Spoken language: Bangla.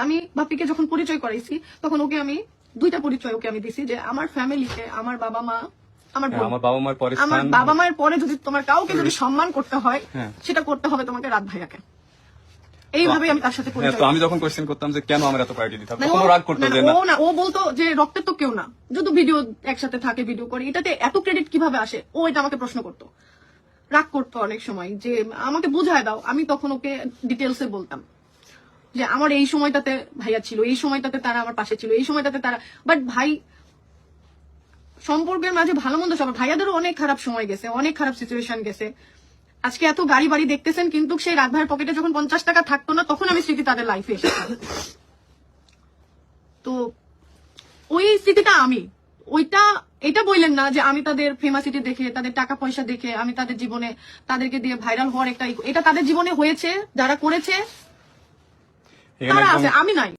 আমি বাপিকে যখন পরিচয় করাইছি তখন ওকে আমি দুইটা পরিচয় ওকে আমি দিছি যে আমার ফ্যামিলিতে আমার বাবা মা আমার বাবা মায়ের পরে যদি তোমার কাউকে যদি সম্মান করতে হয় সেটা করতে হবে তোমাকে রাত ভাইয়াকে। এইভাবে আমি তার সাথে পরিচয়। তো আমি যখন কোশ্চেন করতাম যে কেন আমার এত প্রায়োরিটি দিতে হবে, তখন রাগ করতো যে না, ও বলতো যে রক্তের তো কেউ না, যদি ভিডিও একসাথে থাকে ভিডিও করে এটাতে এত ক্রেডিট কিভাবে আসে, ও এটা আমাকে প্রশ্ন করতো, রাগ করতো অনেক সময় যে আমাকে বুঝায় দাও। আমি তখন ওকে ডিটেলসে বলতাম যে আমার এই সময়টাতে ভাইয়া ছিল, এই সময়টাতে তারা আমার পাশে ছিল, এই সময়টাতে তারা, বাট ভাই সম্পর্কের মাঝে ভালো মন্দ সব, ভাইয়াদেরও অনেক খারাপ সময় গেছে, অনেক খারাপ সিচুয়েশন গেছে। আজকে এত গাড়ি বাড়ি দেখতেছেন, কিন্তু সেই রাত ভাইয়ের পকেটে যখন 50 টাকা থাকতো না তখন আমি স্মৃতি তাদের লাইফে এসেছি। তো ওই স্মৃতিটা আমি এটা বললেন না যে আমি তাদের ফেমাসিটি দেখে, তাদের টাকা পয়সা দেখে আমি তাদের জীবনে তাদেরকে দিয়ে ভাইরাল হওয়ার একটা, এটা তাদের জীবনে হয়েছে, যারা করেছে তারা আছে, আমি নাই।